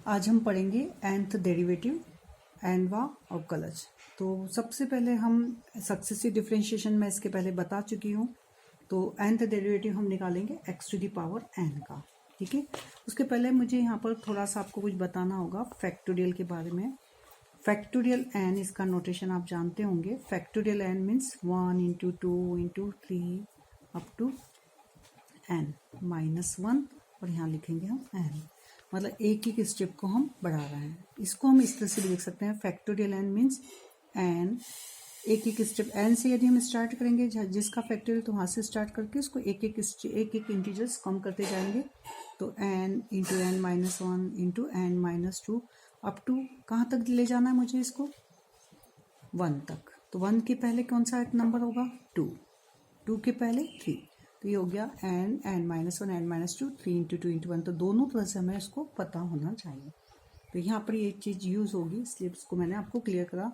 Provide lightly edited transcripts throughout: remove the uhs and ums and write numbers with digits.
आज हम पढ़ेंगे nth डेरिवेटिव एनवा और कलज। तो सबसे पहले हम सक्सेसिव डिफरेंशिएशन में इसके पहले बता चुकी हूँ। तो nth डेरिवेटिव हम निकालेंगे x to the power n का, ठीक है। उसके पहले मुझे यहाँ पर थोड़ा सा आपको कुछ बताना होगा फैक्टोरियल के बारे में। फैक्टोरियल n इसका नोटेशन आप जानते होंगे। Factorial n means 1 into 2 into 3 up to n minus 1, और यहाँ लिखेंगे हम n, मतलब एक एक स्टेप को हम बढ़ा रहे हैं। इसको हम इस तरह से भी लिख सकते हैं, फैक्टोरियल n मीन्स n, एक एक स्टेप n से यदि हम स्टार्ट करेंगे जिसका फैक्टोरियल, तो वहाँ से स्टार्ट करके उसको एक एक इंटीजर्स कम करते जाएंगे। तो n into n minus 1 into n minus 2 up to कहाँ तक ले जाना है मुझे इसको, 1 तक। तो 1 के पहले कौन सा एक नंबर होगा, 2, 2 के पहले 3, तो ये हो गया n minus 1 n minus 2 3 into 2 into 1। तो दोनों तरह से हमें इसको पता होना चाहिए। तो यहाँ पर ये चीज़ यूज़ होगी, इसलिए इसको मैंने आपको क्लियर करा।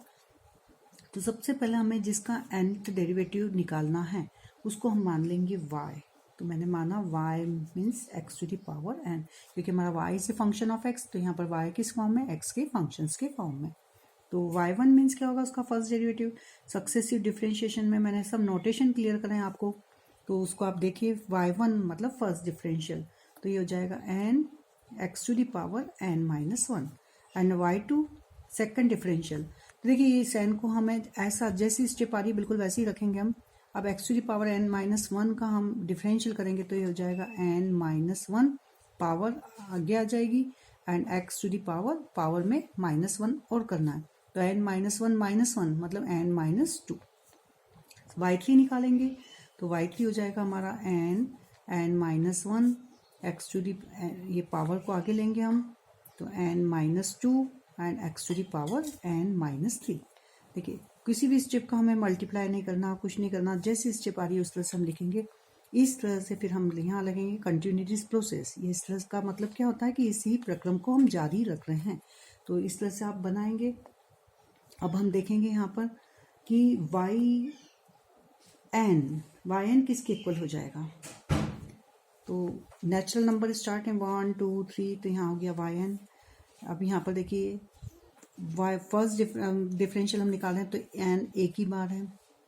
तो सबसे पहले हमें जिसका nth डेरिवेटिव निकालना है उसको हम मान लेंगे y। तो मैंने माना y means x to the power n, क्योंकि हमारा y is a function of x। तो यहाँ पर y किस फॉर्म में, x के फंक्शंस के फॉर्म में। तो y1 मीन्स क्या होगा, उसका फर्स्ट डेरिवेटिव। सक्सेसिव डिफरेंशिएशन में मैंने सब नोटेशन क्लियर करें आपको, तो उसको आप देखिए, y1 मतलब फर्स्ट डिफरेंशियल। तो ये हो जाएगा n x to the power n minus 1 and y2 second differential. तो देखिए इस n को हमें ऐसा जैसी स्टेप आ रही है बिल्कुल वैसे ही रखेंगे हम। अब x to the power n minus 1 का हम डिफरेंशियल करेंगे, तो ये हो जाएगा n माइनस 1, पावर आगे आ जाएगी, and x to the power में माइनस 1 और करना है। तो n माइनस 1 मतलब n माइनस 2। y3 निकालेंगे, तो y3 हो जाएगा हमारा n minus 1 x to the, ये पावर को आगे लेंगे हम, तो n minus 2 and x to the power n minus 3। देखिए किसी भी स्टेप का हमें मल्टीप्लाई नहीं करना, कुछ नहीं करना, जैसी स्टेप आ रही है उस तरह से हम लिखेंगे। इस तरह से फिर हम यहाँ लगेंगे कंटिन्यूटीज प्रोसेस। ये इस तरह का मतलब क्या होता है कि इसी प्रक्रम को हम जारी रख रहे हैं। तो इस तरह से आप बनाएंगे। अब हम देखेंगे यहाँ पर कि yn किसके इक्वल हो जाएगा। तो नेचुरल नंबर स्टार्ट है 1 2 3, तो यहाँ हो गया yn। अब यहाँ पर देखिए फर्स्ट डिफरेंशियल हम निकाल रहे हैं, तो n एक ही बार है।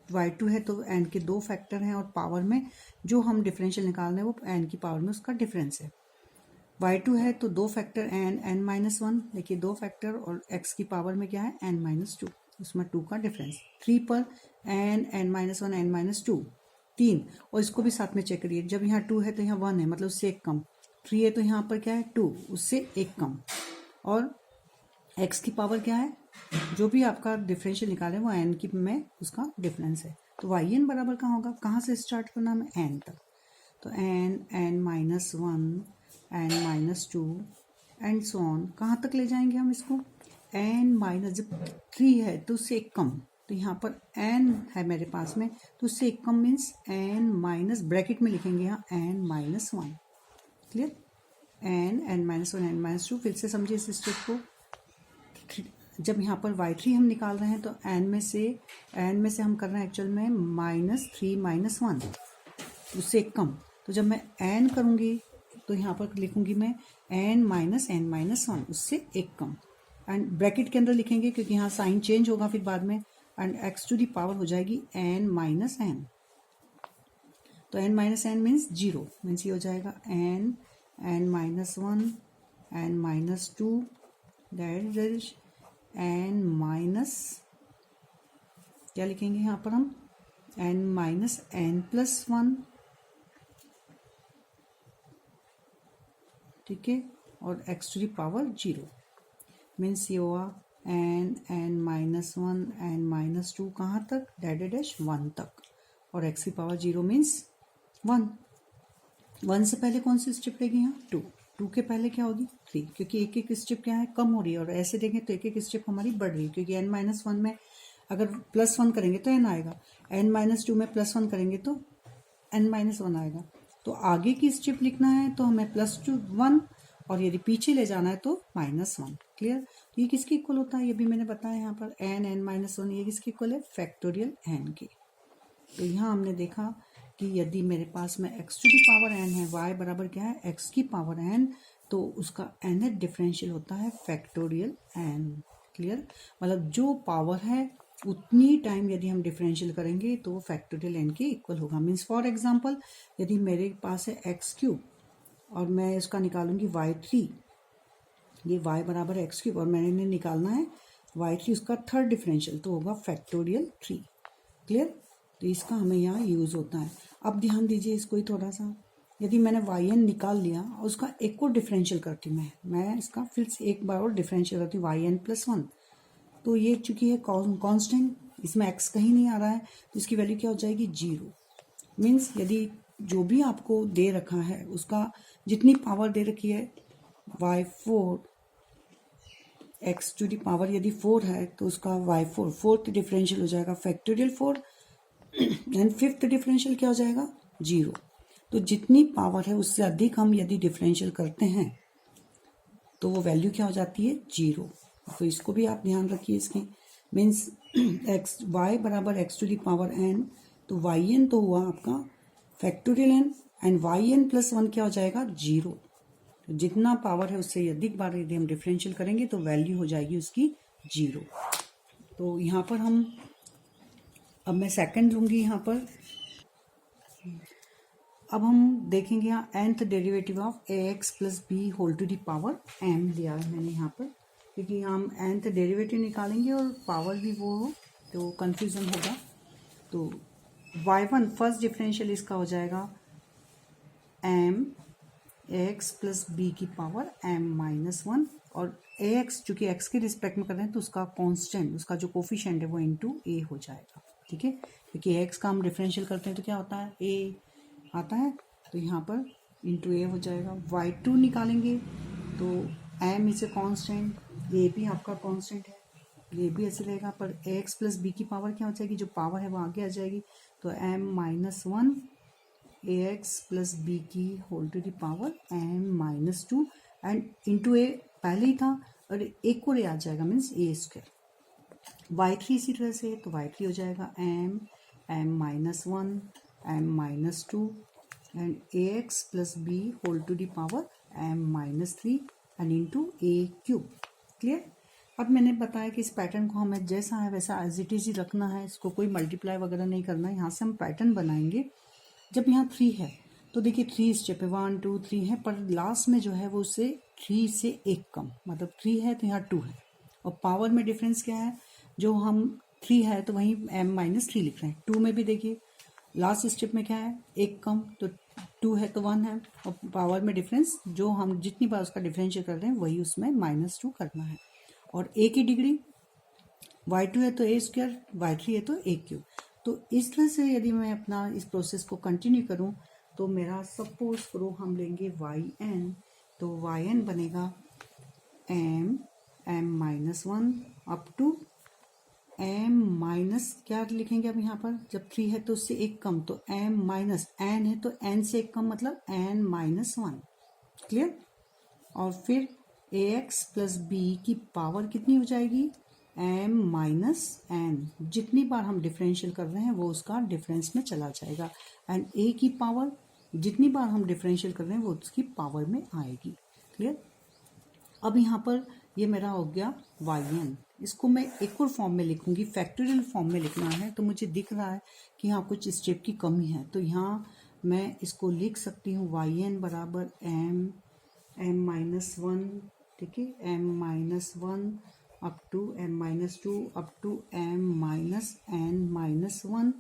y2 है तो n के 2 फैक्टर हैं, और पावर में जो हम डिफरेंशियल निकाल रहे हैं वो n की पावर में उसका डिफरेंस है। y2 है तो 2 फैक्टर n माइनस 1, देखिए 2 फैक्टर, और x की पावर में क्या है n माइनस 2, उसमें 2 का डिफरेंस। 3 पर n माइनस 1 n माइनस 2 3, और इसको भी साथ में चेक करिए। जब यहाँ 2 है तो यहाँ 1 है, मतलब उससे एक कम। 3 है तो यहाँ पर क्या है 2, उससे एक कम। और x की पावर क्या है, जो भी आपका डिफरेंशियल निकाले वो n की में उसका डिफरेंस है। तो yn बराबर कहाँ होगा, कहाँ से स्टार्ट करना है n तक। तो n minus 1 n minus 2 and so on, कहाँ तक ले जाएंगे हम इसको, n माइनस, जब 3 है तो उससे एक कम, तो यहाँ पर n है मेरे पास में, तो उससे एक come means n minus, bracket में लिखेंगे यहाँ n minus 1। Clear, n minus 1 n minus 2। फिर से समझिए इस स्टेप को। जब यहाँ पर y3 हम निकाल रहे हैं तो n में से हम कर रहे हैं एक्चुअल में माइनस 3 माइनस 1, उससे एक कम। तो जब मैं n करूँगी तो यहाँ पर लिखूँगी मैं n माइनस 1, उससे एक कम, एंड ब्रैकेट के अंदर लिखेंगे क्योंकि यहाँ साइन चेंज होगा फिर बाद में, and x to the power हो जाएगी n माइनस n। तो n minus n means 0, means ये हो जाएगा n minus 1 n minus 2 that is n minus, क्या लिखेंगे यहाँ पर हम, n माइनस n प्लस 1, ठीक है, और x to the power 0 means ये हुआ n माइनस 1 n माइनस 2 कहाँ तक, डैश 1 तक, और x की पावर 0 मीन्स 1। 1 से पहले कौन सी स्टेप रहेगी यहाँ, 2, 2 के पहले क्या होगी 3, क्योंकि एक एक स्टेप क्या है कम हो रही है, और ऐसे देखें तो एक एक स्टेप हमारी बढ़ रही है, क्योंकि n माइनस 1 में अगर प्लस 1 करेंगे तो n आएगा, n माइनस 2 में प्लस 1 करेंगे तो n माइनस 1 आएगा। तो आगे की स्टेप लिखना है तो हमें प्लस 1, और यदि पीछे ले जाना है तो माइनस 1। क्लियर, तो ये किसके इक्वल होता है, ये भी मैंने बताया यहाँ पर n माइनस 1, ये किसके इक्वल है, फैक्टोरियल n के। तो यहाँ हमने देखा कि यदि मेरे पास में x to the power n है, y बराबर क्या है x की पावर n, तो उसका nth डिफरेंशियल होता है फैक्टोरियल n। क्लियर, मतलब जो पावर है उतनी टाइम यदि हम डिफरेंशियल करेंगे तो वो फैक्टोरियल n के इक्वल होगा। मीन्स फॉर एग्जांपल यदि मेरे पास है एक्स क्यूब और मैं इसका निकालूंगी y3, ये y बराबर है एक्स क्यूब और मैंने निकालना है y3, उसका थर्ड डिफरेंशियल तो होगा फैक्टोरियल 3। क्लियर, तो इसका हमें यहाँ यूज होता है। अब ध्यान दीजिए इसको ही थोड़ा सा, यदि मैंने yn निकाल लिया और उसका एक और डिफरेंशियल करती हूँ मैं इसका फिर से एक बार और डिफरेंशियल करती हूँ yn+1, तो ये चूंकि है कांस्टेंट, इसमें x कहीं नहीं आ रहा है तो इसकी वैल्यू क्या हो जाएगी 0। मीन्स यदि जो भी आपको दे रखा है उसका जितनी पावर दे रखी है y4 x to the power यदि 4 है तो उसका y4 फोर्थ डिफरेंशियल हो जाएगा फैक्टोरियल 4 एंड फिफ्थ डिफरेंशियल क्या हो जाएगा 0। तो जितनी पावर है उससे अधिक हम यदि डिफरेंशियल करते हैं तो वो वैल्यू क्या हो जाती है 0। तो इसको भी आप ध्यान रखिए इसके। मीन्स एक्स y बराबर x to the power n, तो yn तो हुआ आपका फैक्टोरियल n एंड yn+1 क्या हो जाएगा 0। तो जितना पावर है उससे अधिक बार यदि हम डिफरेंशियल करेंगे तो वैल्यू हो जाएगी उसकी 0। तो यहाँ पर हम अब मैं सेकंड लूँगी यहाँ पर। अब हम देखेंगे यहाँ nth derivative of ax plus b whole to the power m लिया है मैंने यहाँ पर, क्योंकि हम nth डेरिवेटिव निकालेंगे और पावर भी वो हो तो कंफ्यूजन होगा। तो y1 फर्स्ट डिफरेंशियल इसका हो जाएगा m ax प्लस बी की पावर m-1 और ax चूँकि x के रिस्पेक्ट में कर रहे हैं तो उसका कांस्टेंट, उसका जो कोफिशिएंट है वो इनटू a हो जाएगा। ठीक है, क्योंकि x का हम डिफरेंशियल करते हैं तो क्या होता है a आता है, तो यहाँ पर इंटू ए हो जाएगा। y2 निकालेंगे तो m इज ए कॉन्स्टेंट, ए भी आपका कॉन्स्टेंट है, ये भी ऐसे रहेगा, पर ax प्लस बी की पावर क्या हो जाएगी, जो पावर है वो आगे आ जाएगी, तो m-1 ax प्लस बी की whole to the power m-2 and into a पहले ही था और एक और ए आ जाएगा मीन्स a²। y3 इसी तरह से, तो y3 हो जाएगा m-1 m-2 and ax plus b whole to the power m-3 and into a³। Clear. अब मैंने बताया कि इस पैटर्न को हमें जैसा है वैसा एज इट इज ही रखना है, इसको कोई मल्टीप्लाई वगैरह नहीं करना है। यहाँ से हम पैटर्न बनाएंगे। जब यहाँ 3 है तो देखिए 3 स्टेप है, 1 2 3 है, पर लास्ट में जो है वो उससे 3 से एक कम, मतलब 3 है तो यहाँ 2 है और पावर में डिफरेंस क्या है, जो हम 3 है तो वहीं m-3 लिख रहे हैं। 2 में भी देखिए लास्ट स्टेप में क्या है, एक कम, तो 2 है तो 1 है और पावर में डिफरेंस जो हम जितनी बार उसका डिफरेंशियल कर रहे हैं वही उसमें -2 करना है। और a की डिग्री y2 है तो a², y3 है तो a³। तो इस तरह से यदि मैं अपना इस प्रोसेस को कंटिन्यू करूं तो मेरा सपोज करो हम लेंगे yn, तो yn बनेगा m-1 अप टू m- क्या लिखेंगे अब यहाँ पर, जब 3 है तो उससे एक कम, तो m- n है तो n से एक कम मतलब n-1। क्लियर। और फिर ax प्लस b की पावर कितनी हो जाएगी m-n, जितनी बार हम डिफरेंशियल कर रहे हैं वो उसका डिफरेंस में चला जाएगा, एंड a की पावर जितनी बार हम डिफरेंशियल कर रहे हैं वो उसकी पावर में आएगी। क्लियर। अब यहाँ पर ये मेरा हो गया yn, इसको मैं एक और फॉर्म में लिखूंगी, फैक्टोरियल फॉर्म में लिखना है, तो मुझे दिख रहा है कि यहाँ कुछ स्टेप की कमी है, तो यहाँ मैं इसको लिख सकती हूँ yn बराबर m-1, ठीक है, m-1 up to m-2 up to m-n-1।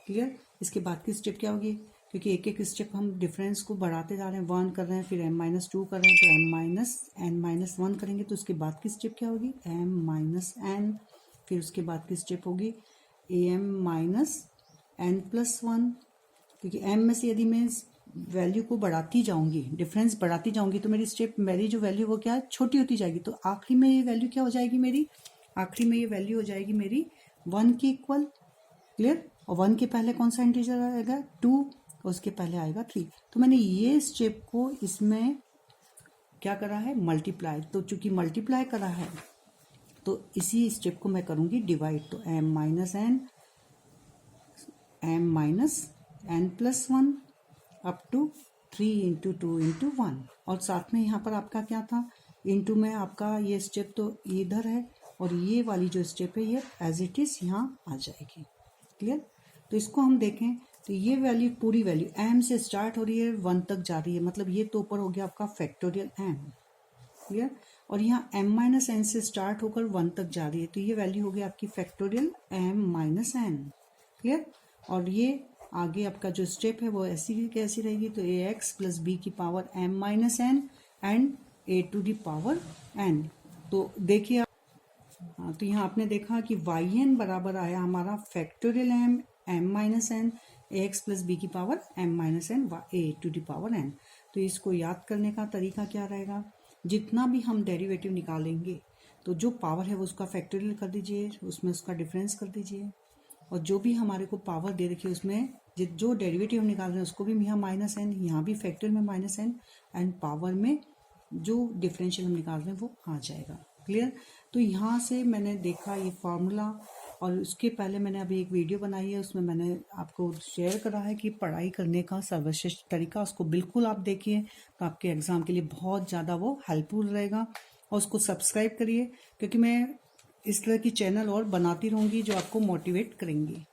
Clear. इसके बाद की स्टेप क्या होगी, क्योंकि एक एक स्टेप हम डिफरेंस को बढ़ाते जा रहे हैं, 1 कर रहे हैं फिर m-2 कर रहे हैं तो m-n-1 करेंगे, तो उसके बाद की स्टेप क्या होगी m-n, फिर उसके बाद की स्टेप होगी am-n+1, क्योंकि m में से यदि मैं वैल्यू को बढ़ाती जाऊंगी, डिफरेंस बढ़ाती जाऊंगी तो मेरी जो वैल्यू वो क्या है छोटी होती जाएगी, तो आखिरी में ये वैल्यू क्या हो जाएगी मेरी, आखिरी में ये वैल्यू हो जाएगी मेरी 1 के इक्वल। क्लियर। और 1 के पहले कौन सा इंटीजर आएगा 2 और उसके पहले आएगा 3। तो मैंने ये स्टेप को इसमें क्या करा है मल्टीप्लाई, तो चूंकि मल्टीप्लाई करा है तो इसी स्टेप को मैं करूंगी डिवाइड, तो m-n+1 अप टू 3 × 2 × 1, और साथ में यहाँ पर आपका क्या था, इनटू में आपका ये स्टेप तो इधर है और ये वाली जो स्टेप है ये एज इट इज़ यहाँ आ जाएगी। क्लियर। तो इसको हम देखें तो ये वैल्यू पूरी वैल्यू m से स्टार्ट हो रही है 1 तक जा रही है, मतलब ये तो ऊपर हो गया आपका फैक्टोरियल m। क्लियर। और यहाँ m माइनस एन से स्टार्ट होकर 1 तक जा रही है, तो ये वैल्यू हो गई आपकी factorial m minus n. Clear. और ये आगे आपका जो स्टेप है वो ऐसी की कैसी रहेगी, तो ax प्लस बी की power m minus n and a to the power n। तो देखिए हाँ, तो यहाँ आपने देखा कि yn बराबर आया हमारा factorial m minus n ax plus b की power m minus n a to the power n। तो इसको याद करने का तरीका क्या रहेगा, जितना भी हम डेरिवेटिव निकालेंगे तो जो पावर है वो उसका फैक्टोरियल कर दीजिए, उसमें उसका डिफरेंस कर दीजिए, और जो भी हमारे को पावर दे रखी है उसमें जो डेरिवेटिव हम निकाल रहे हैं उसको भी यहाँ माइनस एन, यहाँ भी फैक्टोरियल में माइनस एन, एंड पावर में जो डिफरेंशियल हम निकाल रहे हैं वो आ जाएगा। क्लियर। तो यहाँ से मैंने देखा ये फार्मूला, और उसके पहले मैंने अभी एक वीडियो बनाई है उसमें मैंने आपको शेयर करा है कि पढ़ाई करने का सर्वश्रेष्ठ तरीका, उसको बिल्कुल आप देखिए तो आपके एग्ज़ाम के लिए बहुत ज़्यादा वो हेल्पफुल रहेगा। और उसको सब्सक्राइब करिए क्योंकि मैं इस तरह की चैनल और बनाती रहूँगी जो आपको मोटिवेट करेंगी।